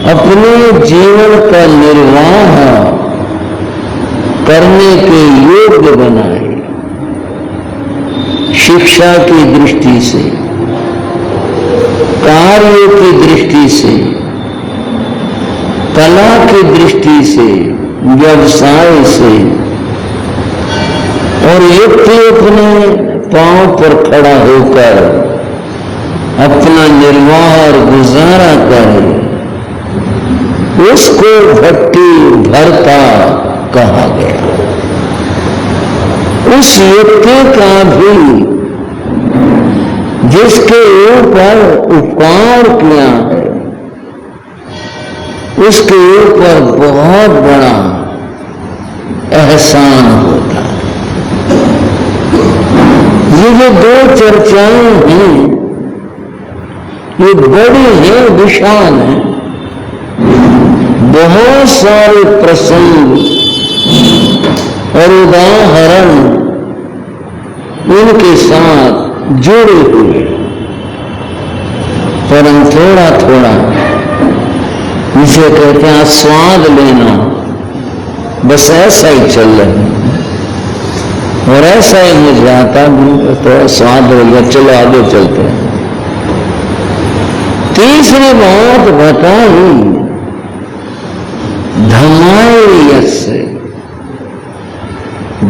अपने जीवन का निर्वाह करने के योग्य बनाए। शिक्षा की दृष्टि से, कार्य की दृष्टि से, कला की दृष्टि से, व्यवसाय से, और व्यक्ति अपने पांव पर खड़ा होकर अपना निर्वाह और गुजारा करे, उसको भट्टी भरता कहा गया। उस व्यक्ति का भी जिसके ऊपर उपकार किया है, उसके ऊपर बहुत बड़ा एहसान होता है। ये जो दो चर्चाएं हैं, ये बड़ी हैं, विशाल हैं। बहुत सारे प्रसंग और उदाहरण उनके साथ जुड़े हुए, पर हम थोड़ा थोड़ा इसे कहते हैं स्वाद लेना, बस ऐसा ही चल रहा है। और ऐसा ही मुझे आता तो स्वाद हो गया, चलो आगे चलते हैं। तीसरी बात बताई धर्माय से,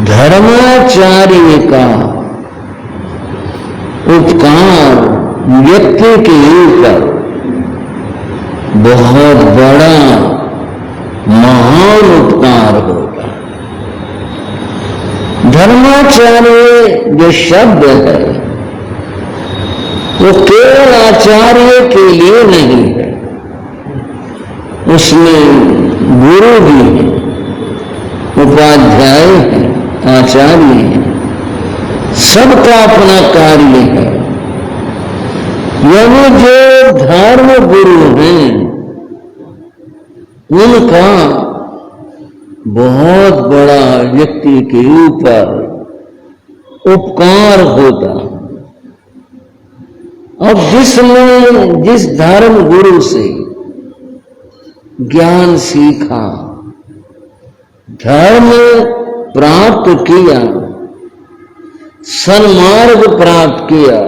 धर्माचार्य का उपकार व्यक्ति के ऊपर बहुत बड़ा महान उपकार होगा। धर्माचार्य जो शब्द है वो केवल आचार्य के लिए नहीं है, उसमें गुरु भी है, उपाध्याय है, आचार्य है, सबका अपना कार्य है। यानी जो धर्म गुरु हैं उनका बहुत बड़ा व्यक्ति के ऊपर उपकार होता। अब जिसने जिस धर्म गुरु से ज्ञान सीखा, धर्म प्राप्त किया, सन्मार्ग प्राप्त किया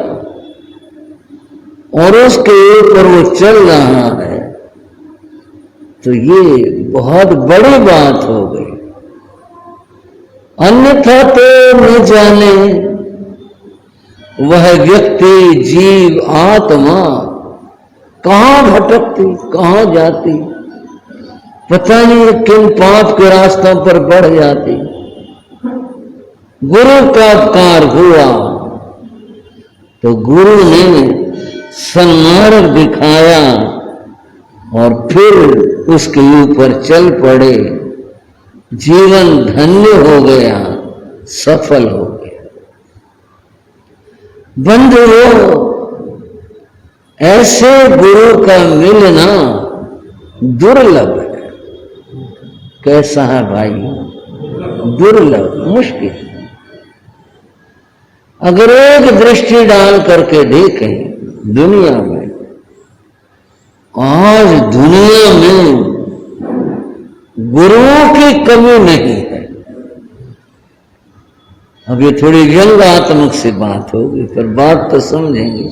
और उसके ऊपर वो चल रहा है, तो ये बहुत बड़ी बात हो गई। अन्यथा तो न जाने वह व्यक्ति, जीव, आत्मा कहां भटकती, कहां जाती, पता नहीं किन पाप के रास्तों पर बढ़ जाती। गुरु का उपकार हुआ तो गुरु ने सन्मार्ग दिखाया और फिर उसके ऊपर चल पड़े, जीवन धन्य हो गया, सफल हो गया। बंधुओं, ऐसे गुरु का मिलना दुर्लभ है। कैसा है भाई? दुर्लभ, मुश्किल। अगर एक दृष्टि डाल करके देखें दुनिया में, आज दुनिया में गुरुओं की कमी नहीं है। अब ये थोड़ी व्यंग्यात्मक सी बात होगी, पर बात तो समझेंगे।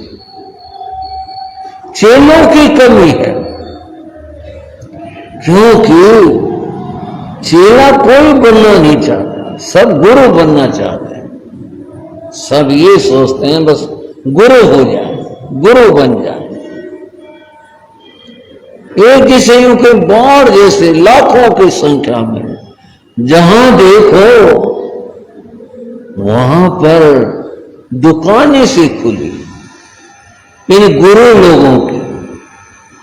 चेलों की कमी है, क्योंकि चेला कोई बनना नहीं चाहता, सब गुरु बनना चाहते हैं। सब ये सोचते हैं बस गुरु हो जाए, गुरु बन जाए। एक दिशा के बाढ़ जैसे लाखों की संख्या में जहां देखो वहां पर दुकानें से खुली इन गुरु लोगों की।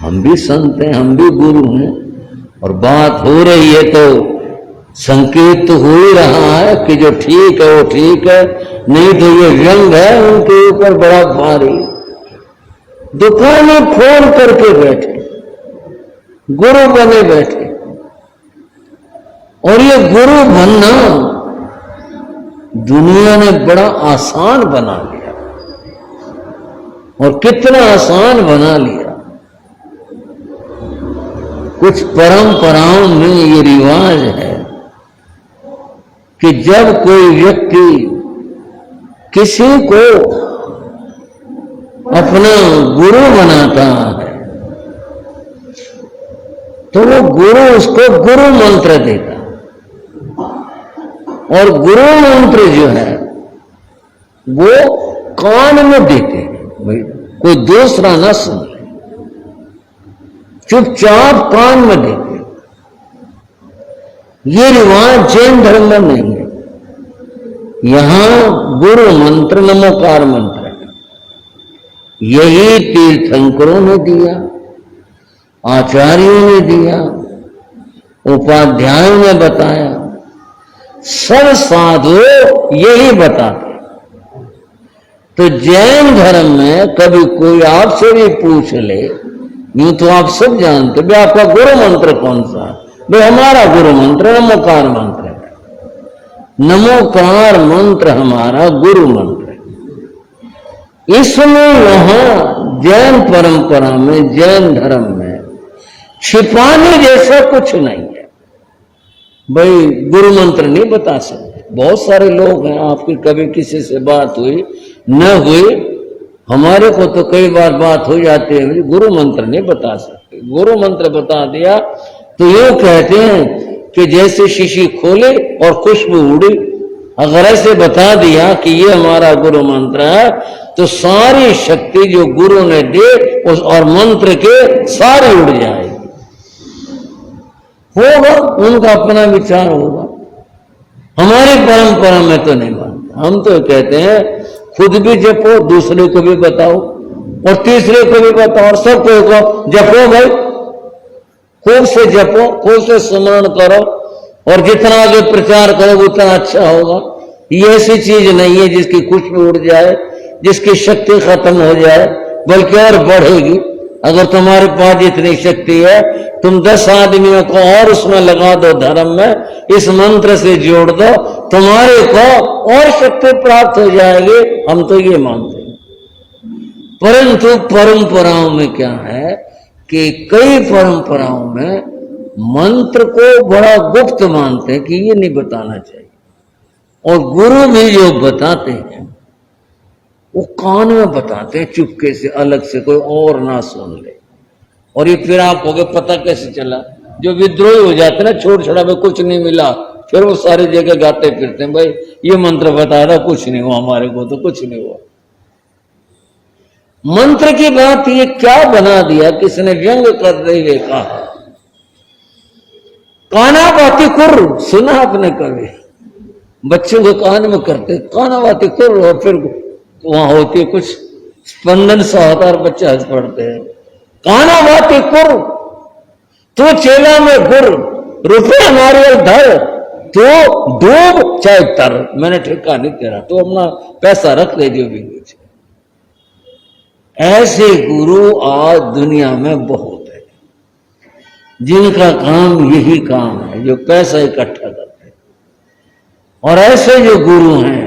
हम भी संत हैं, हम भी गुरु हैं, और बात हो रही है तो संकेत तो हो ही रहा है कि जो ठीक है वो ठीक है, नहीं तो ये व्यंग है उनके ऊपर बड़ा भारी। दुकानें खोल करके बैठे, गुरु बने बैठे, और ये गुरु बनना दुनिया ने बड़ा आसान बना लिया। और कितना आसान बना लिया। कुछ परंपराओं में ये रिवाज है कि जब कोई व्यक्ति किसी को अपना गुरु बनाता है तो वो गुरु उसको गुरु मंत्र देता, और गुरु मंत्र जो है वो कान में देते हैं, भाई कोई दूसरा ना सुन, चुपचाप कान में देते। ये रिवाज जैन धर्म में नहीं है। यहां गुरु मंत्र नमोकार मंत्र है, यही तीर्थंकरों ने दिया, आचार्यों ने दिया, उपाध्यायों ने बताया, सब साधु यही बताते। तो जैन धर्म में कभी कोई आपसे भी पूछ ले, यूं तो आप सब जानते भाई आपका गुरु मंत्र कौन सा है, भाई हमारा गुरु मंत्र नमोकार मंत्र है। नमोकार मंत्र हमारा गुरु मंत्र है। इसमें यहां जैन परंपरा में, जैन धर्म में छिपाने जैसा कुछ नहीं है। भाई गुरु मंत्र नहीं बता सकते। बहुत सारे लोग हैं, आपकी कभी किसी से बात हुई न हुई, हमारे को तो कई बार बात हो जाती है, गुरु मंत्र नहीं बता सकते। गुरु मंत्र बता दिया तो यूं कहते हैं कि जैसे शीशी खोले और खुशबू उड़ी। अगर ऐसे बता दिया कि ये हमारा गुरु मंत्र है तो सारी शक्ति जो गुरु ने दे उस और मंत्र के सारी उड़ जाएगी। होगा, उनका अपना विचार होगा, हमारी परंपरा में तो नहीं मानते। हम तो कहते हैं खुद भी जपो, दूसरे को भी बताओ और तीसरे को भी बताओ और सबको जपो। भाई खूब से जपो, खूब से स्मरण करो और जितना आगे प्रचार करो उतना अच्छा होगा। ये ऐसी चीज नहीं है जिसकी खुशबू उड़ जाए, जिसकी शक्ति खत्म हो जाए, बल्कि और बढ़ेगी। अगर तुम्हारे पास जितनी शक्ति है तुम 10 आदमियों को और उसमें लगा दो, धर्म में इस मंत्र से जोड़ दो, तुम्हारे को और शक्ति प्राप्त हो जाएगी। हम तो ये मानते हैं। परंतु परंपराओं में क्या है कि कई परंपराओं में मंत्र को बड़ा गुप्त मानते हैं कि ये नहीं बताना चाहिए, और गुरु भी जो बताते हैं वो कान में बताते हैं चुपके से, अलग से, कोई और ना सुन ले। और ये फिर आप हो गए पता कैसे चला, जो विद्रोही हो जाते ना, छोड़ छड़ा में कुछ नहीं मिला, फिर वो सारी जगह गाते फिरते हैं भाई ये मंत्र बताया था, कुछ नहीं हुआ, हमारे को तो कुछ नहीं हुआ। मंत्र की बात ये क्या बना दिया, किसने व्यंग कर रही है कहा, काना बाती कुर्र, सुना आपने कभी? बच्चों को कान में करते काना बाती कुर्र, और फिर वहां होती है कुछ स्पंदन सा होता है और बच्चे हंस पड़ते हैं। काना बाती कुर्र, तो चेला में गुर, रुपये हमारे धर, तो डूब चाहे तर, मैंने ठेका नहीं तेरा, तो अपना पैसा रख दे जो भी कुछ। ऐसे गुरु आज दुनिया में बहुत है, जिनका काम यही काम है, जो पैसा इकट्ठा करते हैं। और ऐसे जो गुरु हैं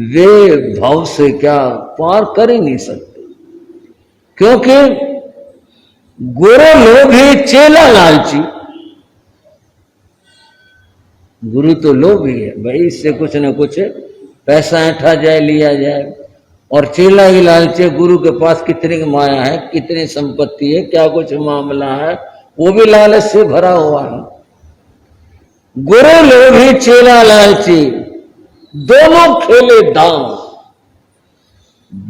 वे भाव से क्या पार कर ही नहीं सकते, क्योंकि गुरु लोभी चेला लालची। गुरु तो लोभी है, भाई इससे कुछ न कुछ पैसा ऐंठा जाए, लिया जाए, और चेला ही लालची। गुरु के पास कितनी माया है, कितनी संपत्ति है, क्या कुछ मामला है, वो भी लालच से भरा हुआ है। गुरु लोभी चेला लालची, दोनों खेले दांव,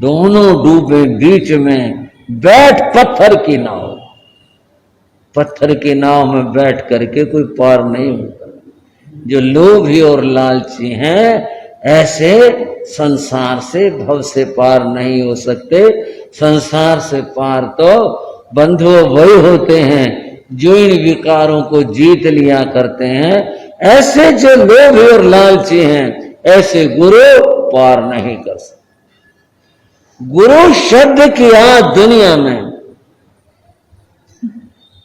दोनों डूबे बीच में बैठ पत्थर की नाव। पत्थर की नाव में बैठ करके कोई पार नहीं होता। जो लोभी और लालची हैं ऐसे संसार से, भव से पार नहीं हो सकते। संसार से पार तो बंधु वही होते हैं जो इन विकारों को जीत लिया करते हैं। ऐसे जो लोभी और लालची हैं ऐसे गुरु पार नहीं कर सकते। गुरु शब्द की आज दुनिया में,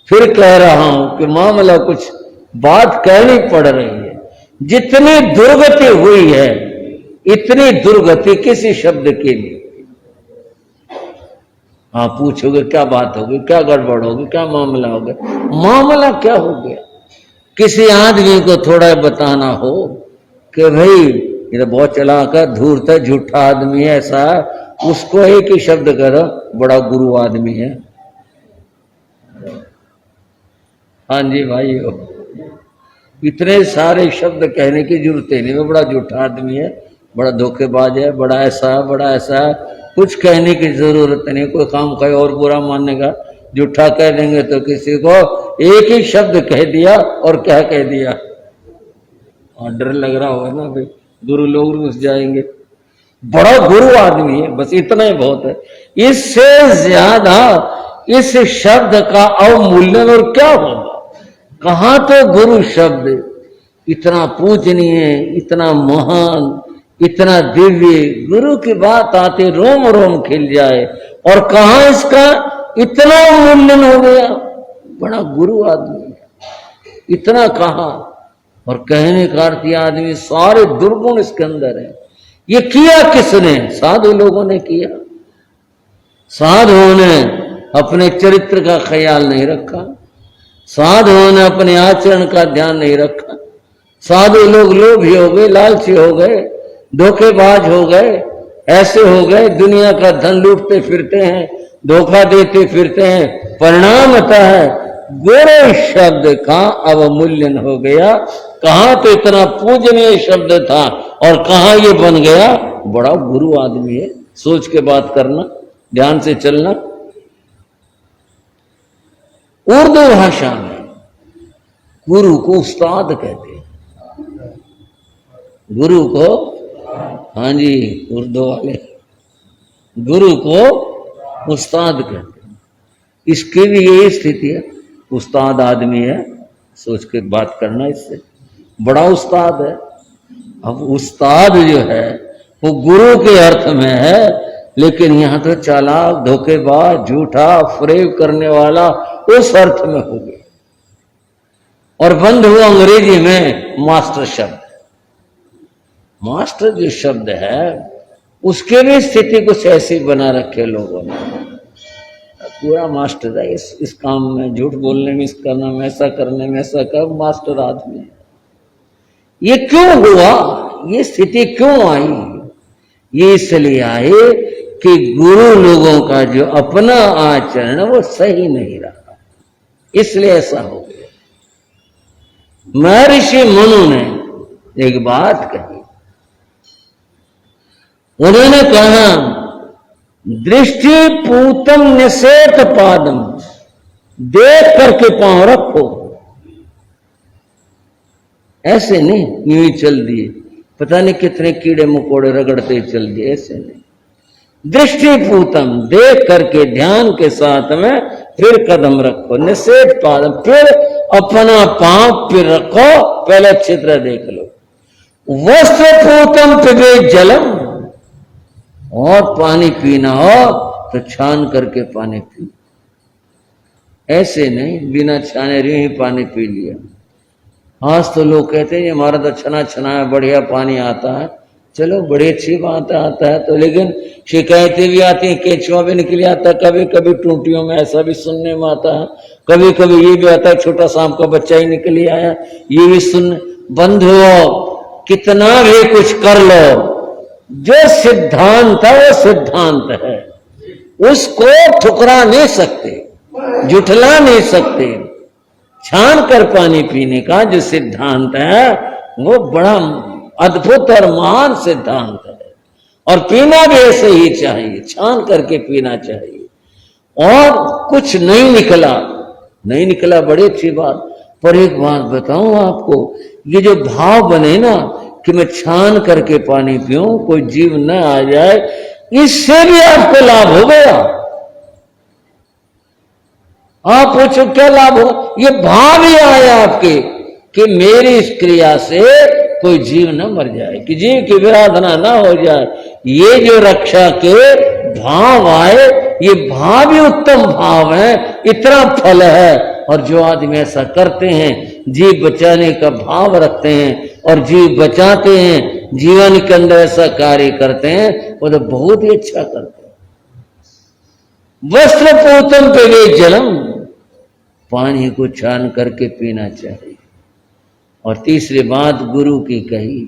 फिर कह रहा हूं कि मामला कुछ बात कहनी पड़ रही है। जितनी दुर्गति हुई है इतनी दुर्गति किसी शब्द के लिए। आप पूछोगे क्या बात होगी, क्या गड़बड़ होगी, क्या मामला हो गया। मामला क्या हो गया? किसी आदमी को थोड़ा बताना हो कि भाई ये तो बहुत चलाक है, धूर्त है, झूठा आदमी है, ऐसा है, उसको एक ही शब्द करो, बड़ा गुरु आदमी है। हाँ जी भाई, इतने सारे शब्द कहने की जरूरत नहीं, वो बड़ा झूठा आदमी है, बड़ा धोखेबाज है, बड़ा ऐसा है, बड़ा ऐसा है, कुछ कहने की जरूरत नहीं। कोई काम कहे और बुरा मानेगा, झूठा कह देंगे तो किसी को एक ही शब्द कह दिया और क्या कह दिया। और डर लग रहा होगा ना भाई, गुरु लोग घुस जाएंगे, बड़ा गुरु आदमी है, बस इतना ही बहुत है। इससे ज्यादा इस शब्द का अवमूल्यन और क्या होगा। कहां तो गुरु शब्द इतना पूजनीय, इतना महान, इतना दिव्य, गुरु की बात आते रोम रोम खिल जाए, और कहां इसका इतना मूल्यन हो गया। बड़ा गुरु आदमी है, इतना कहा। और कहने का अर्थ यह आदमी सारे दुर्गुण इसके अंदर है। ये किया किसने? साधु लोगों ने किया। साधुओं ने अपने चरित्र का ख्याल नहीं रखा, साधुओं ने अपने आचरण का ध्यान नहीं रखा। साधु लोग लोभी हो गए, लालची हो गए, धोखेबाज हो गए, ऐसे हो गए, दुनिया का धन लूटते फिरते हैं, धोखा देते फिरते हैं। परिणाम होता है गुरु शब्द का अवमूल्यन हो गया। कहां तो इतना पूजनीय शब्द था और कहां ये बन गया बड़ा गुरु आदमी है। सोच के बात करना, ध्यान से चलना। उर्दू भाषा में गुरु को उस्ताद कहते हैं। गुरु को, हाँ जी, उर्दू वाले गुरु को उस्ताद कहते हैं। इसकी भी यही स्थिति है, उस्ताद आदमी है, सोच के बात करना, इससे बड़ा उस्ताद है। अब उस्ताद जो है वो गुरु के अर्थ में है, लेकिन यहां तो चालाक, धोखेबाज, झूठा, फरेब करने वाला उस अर्थ में हो गया। और बंद हुआ अंग्रेजी में मास्टर शब्द। मास्टर जो शब्द है उसके भी स्थिति कुछ ऐसी बना रखे लोगों ने, पूरा मास्टर है इस काम में, झूठ बोलने में, इस करने में, ऐसा करने में, ऐसा कर, मास्टर आदमी है। ये क्यों हुआ? ये स्थिति क्यों आई? ये इसलिए आई कि गुरु लोगों का जो अपना आचरण वो सही नहीं रहा, इसलिए ऐसा हो गया। महर्षि मनु ने एक बात कही, उन्होंने कहा दृष्टि पूतम निषेध पादम, देख करके पांव रखो, ऐसे नहीं यूं ही चल दिए, पता नहीं कितने कीड़े मकोड़े रगड़ते ही चल दिए, ऐसे नहीं। दृष्टि पूतम, देख करके ध्यान के साथ में फिर कदम रखो, निषेध पादम, फिर अपना पांव फिर रखो, पहले अच्छी तरह देख लो। वस्त्र पूतम पिबे जलम, और पानी पीना हो तो छान करके पानी पी, ऐसे नहीं बिना छाने ही पानी पी लिया। आज तो लोग कहते हैं हमारा तो छना छना है, बढ़िया पानी आता है। चलो बड़ी अच्छी बात है, आता है तो, लेकिन शिकायतें भी आती हैं, केंचुआ भी निकल आता है, कभी कभी टूटियों में, ऐसा भी सुनने में आता है। कभी कभी ये भी आता है छोटा सांप का बच्चा ही निकल आया, ये भी सुन। बंद हो, कितना भी कुछ कर लो, जो सिद्धांत है वो सिद्धांत है, उसको ठुकरा नहीं सकते, जुठला नहीं सकते। छान कर पानी पीने का जो सिद्धांत है वो बड़ा अद्भुत और महान सिद्धांत है, और पीना भी ऐसे ही चाहिए, छान करके पीना चाहिए। और कुछ नहीं निकला बड़ी अच्छी बात। पर एक बात बताऊं आपको, ये जो भाव बने ना कि मैं छान करके पानी पीऊं, कोई जीव न आ जाए, इससे भी आपको लाभ हो गया। आप पूछो क्या लाभ हो? ये भाव ही आया आपके कि मेरी इस क्रिया से कोई जीव न मर जाए, कि जीव की विराधना ना हो जाए। ये जो रक्षा के भाव आए, ये भाव ही उत्तम भाव है, इतना फल है। और जो आदमी ऐसा करते हैं, जीव बचाने का भाव रखते हैं और जीव बचाते हैं, जीवन के अंदर ऐसा कार्य करते हैं, वो तो बहुत ही अच्छा करते हैं। वस्त्र पोतम पे वे जलम, पानी को छान करके पीना चाहिए। और तीसरी बात गुरु की कही,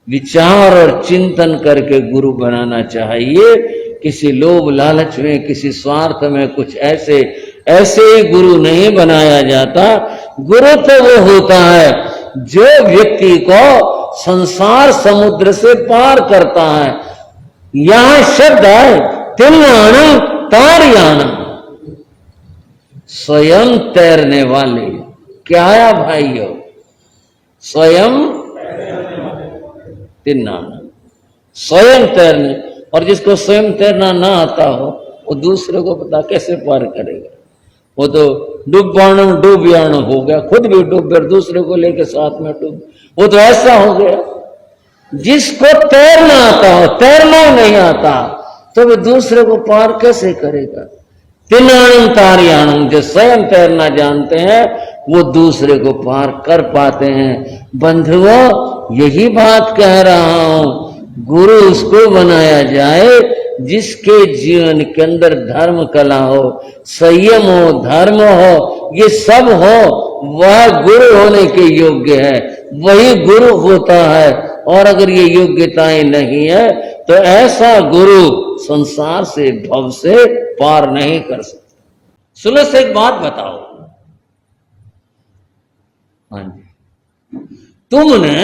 विचार और चिंतन करके गुरु बनाना चाहिए। किसी लोभ लालच में, किसी स्वार्थ में, कुछ ऐसे ही गुरु नहीं बनाया जाता। गुरु तो वो होता है जो व्यक्ति को संसार समुद्र से पार करता है। यहां शब्द है तिल्लाना तारियाना, स्वयं तैरने वाले। क्या आया भाइयों? स्वयं तिल्लाना, स्वयं तैरने। और जिसको स्वयं तैरना ना आता हो वो दूसरे को पता कैसे पार करेगा? वो तो डूबियाण हो गया, खुद भी डूब गया, दूसरे को लेके साथ में डूब। वो तो ऐसा हो गया। जिसको तैरना आता हो, तैरना नहीं आता तो वो दूसरे को पार कैसे करेगा? तिनाणम तारियाणम, जो स्वयं तैरना जानते हैं वो दूसरे को पार कर पाते हैं। बंधुओं, यही बात कह रहा हूं, गुरु उसको बनाया जाए जिसके जीवन के अंदर धर्म कला हो, संयम हो, धर्म हो, ये सब हो, वह गुरु होने के योग्य है, वही गुरु होता है। और अगर ये योग्यताएं नहीं है तो ऐसा गुरु संसार से, भव से पार नहीं कर सकता। सुनो से एक बात बताओ, हाँ जी, तुमने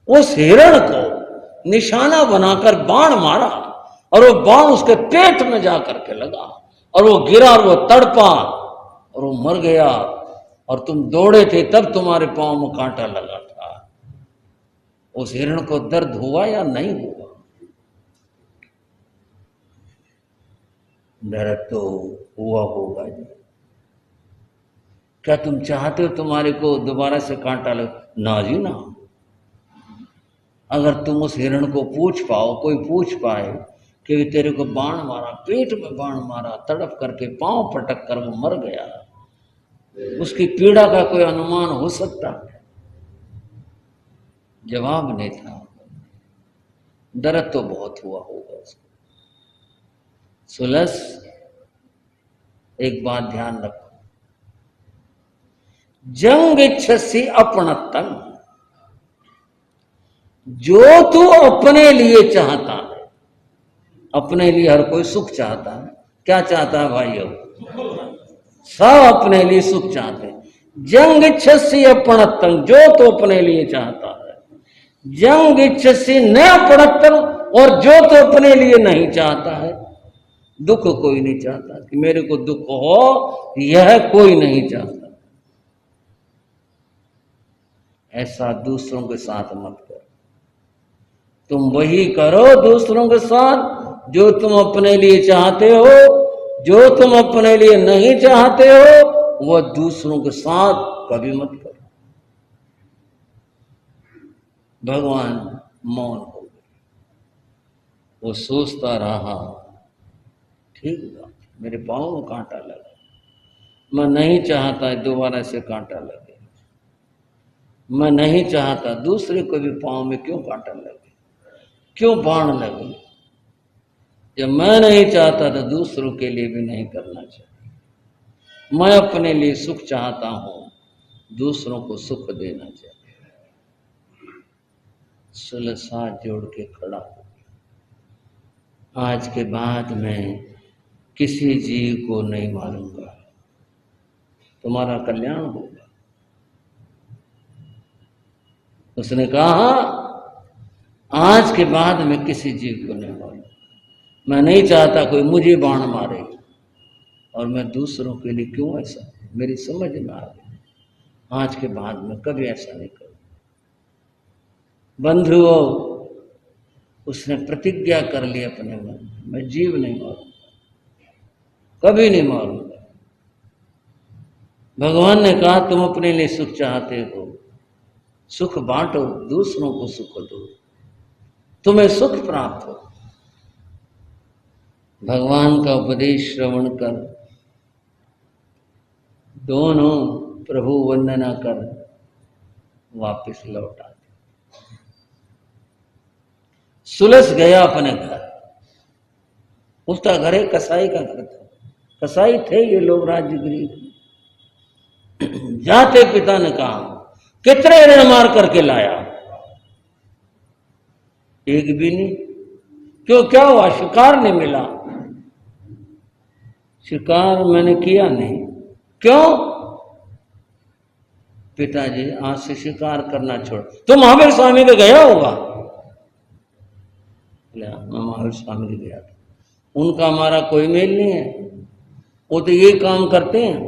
उस हिरण को निशाना बनाकर बाण मारा और वो बाण उसके पेट में जाकर के लगा और वो गिरा और वो तड़पा और वो मर गया, और तुम दौड़े थे तब तुम्हारे पांव में कांटा लगा था। उस हिरण को दर्द हुआ या नहीं हुआ? दर्द तो हुआ होगा जी। क्या तुम चाहते हो तुम्हारे को दोबारा से कांटा लगे? ना जी ना। अगर तुम उस हिरण को पूछ पाओ, कोई पूछ पाए कि तेरे को बाण मारा, पेट में बाण मारा, तड़प करके पांव पटक कर वो मर गया, उसकी पीड़ा का कोई अनुमान हो सकता है? जवाब नहीं था। दर्द तो बहुत हुआ होगा उसको। सुलस, एक बात ध्यान रखो, जंग इच्छसी अपनत्तम, जो तू अपने लिए चाहता है, अपने लिए हर कोई सुख चाहता है। क्या चाहता है भाइयों? सब अपने लिए सुख चाहते हैं। जंग इच्छसी अपनत्तम, जो तो अपने लिए चाहता है। जंग इच्छसी न अपनत्तम, और जो तो अपने लिए नहीं चाहता है। दुख कोई नहीं चाहता कि मेरे को दुख हो, यह कोई नहीं चाहता। ऐसा दूसरों के साथ मत करो। तुम वही करो दूसरों के साथ जो तुम अपने लिए चाहते हो। जो तुम अपने लिए नहीं चाहते हो वह दूसरों के साथ कभी मत करो। भगवान मौन हो गए। वो सोचता रहा, ठीक बात, मेरे पांव में कांटा लगा, मैं नहीं चाहता दोबारा से कांटा लगे, मैं नहीं चाहता दूसरे को भी पांव में क्यों कांटा लगे, क्यों बाण लगे। जब मैं नहीं चाहता तो दूसरों के लिए भी नहीं करना चाहिए। मैं अपने लिए सुख चाहता हूं, दूसरों को सुख देना चाहिए। सुलह हाथ जोड़ के खड़ा हो, आज के बाद मैं किसी जीव को नहीं मारूंगा, तुम्हारा कल्याण होगा। उसने कहा, आज के बाद मैं किसी जीव को नहीं मारूंगा। मैं नहीं चाहता कोई मुझे बाण मारे, और मैं दूसरों के लिए क्यों ऐसा, मेरी समझ में आ गई। आज के बाद मैं कभी ऐसा नहीं करूं। बंधुओं, उसने प्रतिज्ञा कर ली अपने मन, मैं जीव नहीं मारूंगा, कभी नहीं मारूंगा। भगवान ने कहा, तुम अपने लिए सुख चाहते हो, सुख बांटो, दूसरों को सुख दो, तुम्हें सुख प्राप्त हो। भगवान का उपदेश श्रवण कर दोनों प्रभु वंदना कर वापस लौट आते। सुलस गया अपने घर। उसका घर एक कसाई का घर था, कसाई थे ये लोग राजगिरी। जाते पिता ने कहा कितने ऋण मार करके लाया? एक भी नहीं। क्यों, क्या हुआ? शिकार नहीं मिला। शिकार मैंने किया नहीं। क्यों? पिताजी आज से शिकार करना छोड़। तो महावीर स्वामी के गया होगा? मैं महावीर स्वामी के गया था। उनका हमारा कोई मेल नहीं है। वो तो ये काम करते हैं,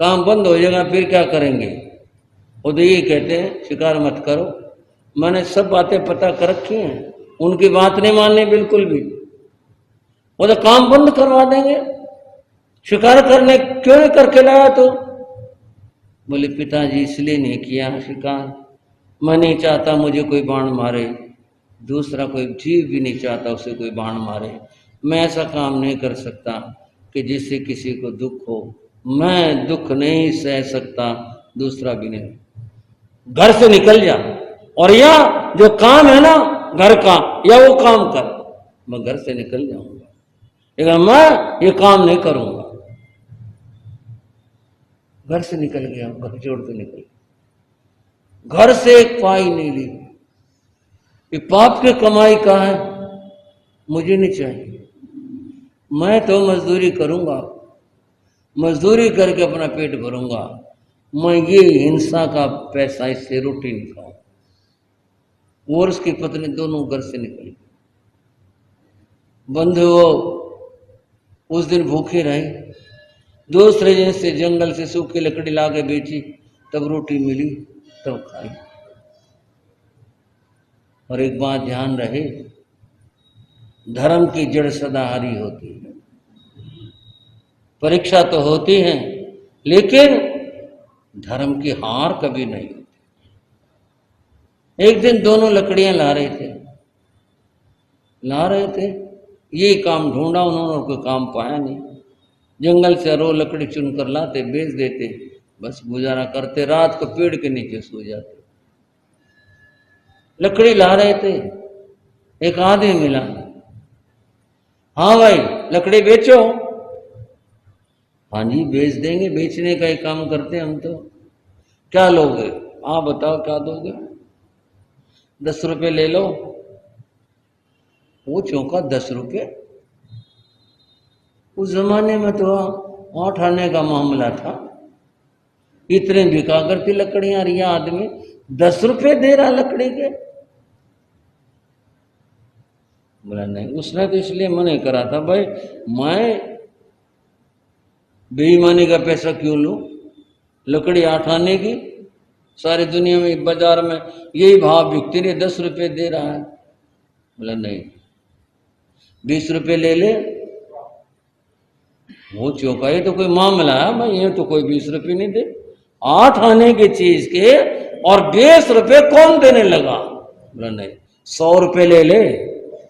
काम बंद हो जाएगा फिर क्या करेंगे? वो तो ये कहते हैं शिकार मत करो। मैंने सब बातें पता कर रखी हैं, उनकी बात नहीं माननी बिल्कुल भी। वो तो काम बंद करवा देंगे। शिकार करने क्यों नहीं करके लाया? तो बोले पिताजी इसलिए नहीं किया शिकार, मैं नहीं चाहता मुझे कोई बाण मारे, दूसरा कोई जीव भी नहीं चाहता उसे कोई बाण मारे। मैं ऐसा काम नहीं कर सकता कि जिससे किसी को दुख हो। मैं दुख नहीं सह सकता, दूसरा भी नहीं। घर से निकल जा, और या जो काम है ना घर का, या वो काम कर। मैं घर से निकल जाऊंगा, लेकिन मैं ये काम नहीं करूंगा। घर से निकल गया, घर छोड़ के निकल गया। घर से एक पाई नहीं ली। ये पाप की कमाई का है, मुझे नहीं चाहिए। मैं तो मजदूरी करूंगा, मजदूरी करके अपना पेट भरूंगा। मैं ये हिंसा का पैसा, इससे रोटी नहीं खाऊं। और उसकी पत्नी दोनों घर से निकल गई। बंधु उस दिन भूखे रहे। दूसरे दिन से जंगल से सूखी लकड़ी लाके बेची, तब रोटी मिली, तब खाई। और एक बात ध्यान रहे, धर्म की जड़ सदा हरी होती है। परीक्षा तो होती है, लेकिन धर्म की हार कभी नहीं होती। एक दिन दोनों लकड़ियां ला रहे थे, ये काम ढूंढा उन्होंने, कोई काम पाया नहीं। जंगल से रो लकड़ी चुनकर लाते, बेच देते, बस गुजारा करते। रात को पेड़ के नीचे सो जाते। लकड़ी ला रहे थे, एक आदमी मिला। हाँ भाई लकड़ी बेचो। हाँ जी बेच देंगे, बेचने का ही काम करते हम तो। क्या लोगे? आप बताओ क्या दोगे? 10 रुपए ले लो। वो चौंका, 10 रुपए? उस जमाने में तो 8 आने का मामला था। इतने बिका करती लकड़ियां, रिया आदमी 10 रुपए दे रहा लकड़ी के। बोला नहीं, उसने तो इसलिए मना करा था भाई, मैं बेईमानी का पैसा क्यों लूं? लकड़ी 8 आने की, सारी दुनिया में बाजार में यही भाव बिकती रही, 10 रुपए दे रहा है। बोला नहीं, 20 रुपए ले ले। वो चौंका, ये तो कोई मामला है भाई, ये तो कोई 20 रुपए नहीं दे। 8 आने की चीज के और 20 रुपए कौन देने लगा? बोला नहीं, 100 रुपए ले ले,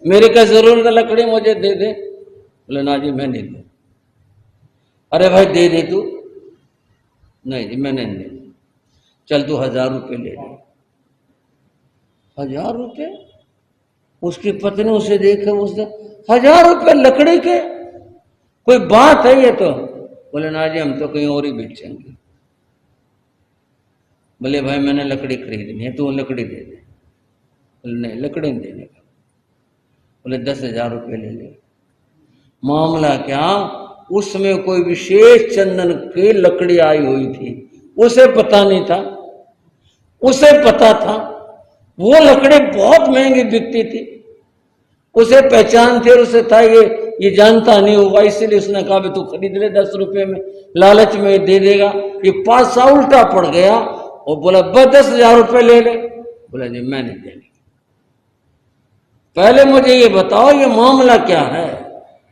मेरे क्या जरूरत है लकड़ी, मुझे दे दे। बोले ना जी मैं नहीं दूं। अरे भाई दे दे तू। नहीं जी मैंने नहीं, चल तू 1000 रुपए ले ले। 1000 रुपए? उसकी पत्नी उसे देखे, उसने 1000 रुपए लकड़ी के? कोई बात है ये तो? बोले ना जी हम तो कहीं और ही बेचेंगे। बोले भाई मैंने लकड़ी खरीदनी है, तू लकड़ी दे दे। बोले नहीं लकड़ी नहीं देने का। बोले 10,000 रुपये ले ले। मामला क्या, उसमें कोई विशेष चंदन की लकड़ी आई हुई थी, उसे पता नहीं था। उसे पता था वो लकड़ी बहुत महंगी बिकती थी, उसे पहचान थी, और उसे था ये जानता नहीं होगा, इसीलिए उसने कहा भी तू खरीद ले 10 रुपये में, लालच में दे देगा। ये पासा उल्टा पड़ गया और बोला बस 10,000 रुपये ले ले। बोला जी मैं नहीं देने। पहले मुझे ये बताओ ये मामला क्या है,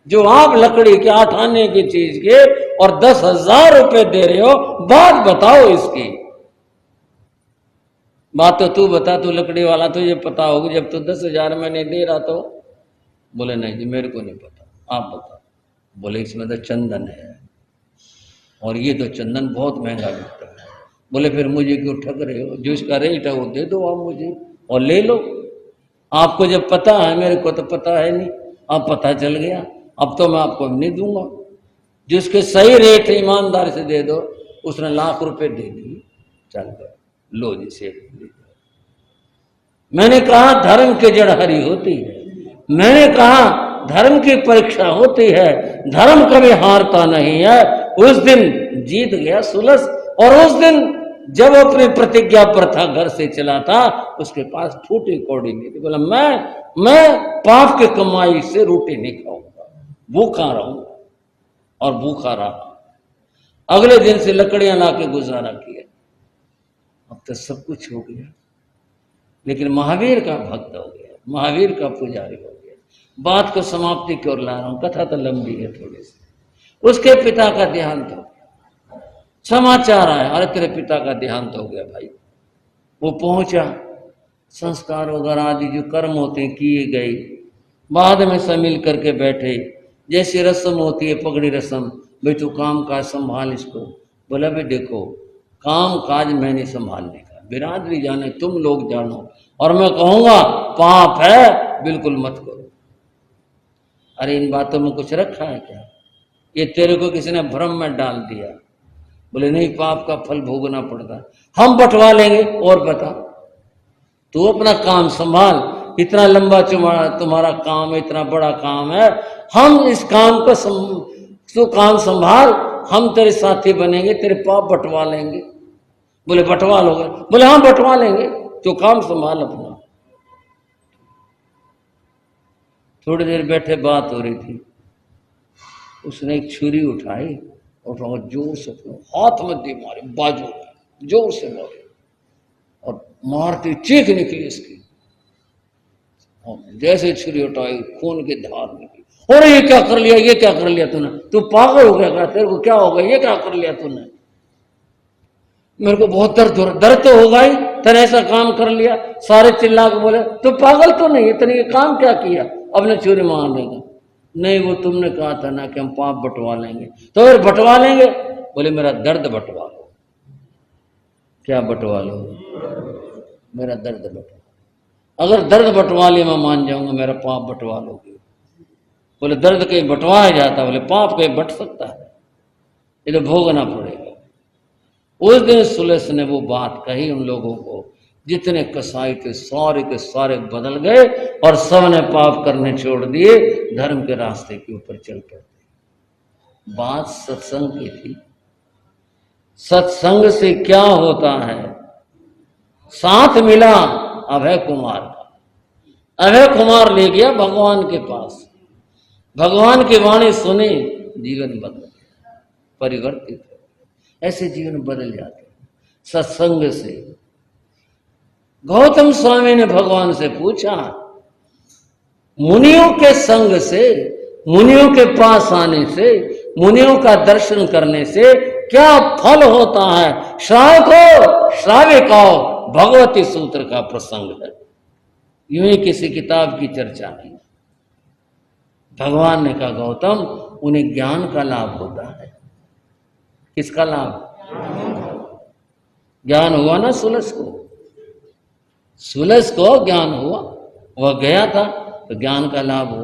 जो आप लकड़ी के 8 आने की चीज के और 10,000 रुपये दे रहे हो, बात बताओ इसकी। बात तो तू बता, तू लकड़ी वाला, तो ये पता होगी जब तू 10,000 में नहीं दे रहा तो। बोले नहीं जी मेरे को नहीं पता, आप बताओ। बोले इसमें तो चंदन है, और ये तो चंदन बहुत महंगा बिकता है। बोले फिर मुझे क्यों ठग रहे हो? जो इसका रेट है वो दे दो आप मुझे और ले लो। आपको जब पता है, मेरे को तो पता है नहीं, आप पता चल गया। अब तो मैं आपको नहीं दूंगा। जिसके सही रेट ईमानदारी से दे दो, उसने लाख रुपए दे दिए, चल गए, लो जी सेठ। मैंने कहा धर्म की जड़ हरी होती है, मैंने कहा धर्म की परीक्षा होती है, धर्म कभी हारता नहीं है। उस दिन जीत गया सुलस, और उस दिन जब अपनी प्रतिज्ञा पर था, घर से चला था, उसके पास फूटी कौड़ी नहीं थी। बोला मैं पाप की कमाई से रोटी नहीं खाऊंगा, भूखा रहूंगा, और भूखा रहा। अगले दिन से लकड़ियां लाके गुजारा किया। अब तो सब कुछ हो गया, लेकिन महावीर का भक्त हो गया, महावीर का पुजारी हो गया। बात को समाप्ति की ओर ला रहा हूं, कथा तो लंबी है थोड़ी सी। उसके पिता का देहांत हो गया, समाचार आया, अरे तेरे पिता का देहांत हो गया भाई। वो पहुंचा, संस्कार वगैरह आदि जो कर्म होते किए गए, बाद में सब मिल करके बैठे, जैसी रस्म होती है पगड़ी रस्म, भाई तू काम काज संभाल इसको। बोला भाई देखो, काम काज मैं नहीं संभालने का, बिरादरी जाने, तुम लोग जानो, और मैं कहूंगा पाप है, बिल्कुल मत करो। अरे इन बातों में कुछ रखा है क्या? ये तेरे को किसी ने भ्रम में डाल दिया। बोले नहीं, पाप का फल भोगना पड़ता, हम बंटवा लेंगे। और बता, तू अपना काम संभाल, इतना लंबा तुम्हारा काम है, इतना बड़ा काम है, हम इस काम को तू काम संभाल, हम तेरे साथी बनेंगे, तेरे पाप बंटवा लेंगे। बोले बंटवा लोगे? बोले हाँ बंटवा लेंगे, तो काम संभाल अपना। थोड़ी देर बैठे, बात हो रही थी, उसने एक छुरी उठाई और जोर से हाथ में दे मारे, बाजू में जोर से मारे, और मारती चीख निकली इसकी। जैसे छुरी उठाई, खून की धार निकली। और ये क्या कर लिया, ये क्या कर लिया तूने? तू पागल हो गया, तेरे को क्या हो गया, ये क्या कर लिया तूने? मेरे को बहुत दर्द हो रहा। दर्द तो होगा ही, तेरे ऐसा काम कर लिया। सारे चिल्ला के बोले तू पागल तो नहीं, इतने ये काम क्या किया? अपने छुरी मार देगा। नहीं, वो तुमने कहा था ना कि हम पाप बंटवा लेंगे, तो फिर बंटवा लेंगे। बोले मेरा दर्द बंटवा लो। क्या बंटवा लो? मेरा दर्द बंटवा। अगर दर्द बंटवा लिया मैं मान जाऊंगा, मेरा पाप बंटवा लोगे। बोले दर्द कहीं बंटवाया जाता, बोले पाप कहीं बंट सकता है, ये तो भोगना पड़ेगा। उस दिन सुलस ने वो बात कही उन लोगों को, जितने कसाई थे सारे के सारे बदल गए, और सब ने पाप करने छोड़ दिए, धर्म के रास्ते के ऊपर चल पड़ते। बात सत्संग की थी। सत्संग से क्या होता है? साथ मिला अभय कुमार का। अभय कुमार ले गया भगवान के पास, भगवान की वाणी सुनी, जीवन बदल गया, परिवर्तित। ऐसे जीवन बदल जाते सत्संग से। गौतम स्वामी ने भगवान से पूछा, मुनियों के संग से, मुनियों के पास आने से, मुनियों का दर्शन करने से क्या फल होता है? श्रावको श्राविकाओ भगवती सूत्र का प्रसंग है, यूं ही किसी किताब की चर्चा नहीं। भगवान ने कहा गौतम, उन्हें ज्ञान का लाभ होता है। किसका लाभ? ज्ञान हुआ ना सुलस को, सुलस को ज्ञान हुआ, वह गया था तो ज्ञान का लाभ हुआ।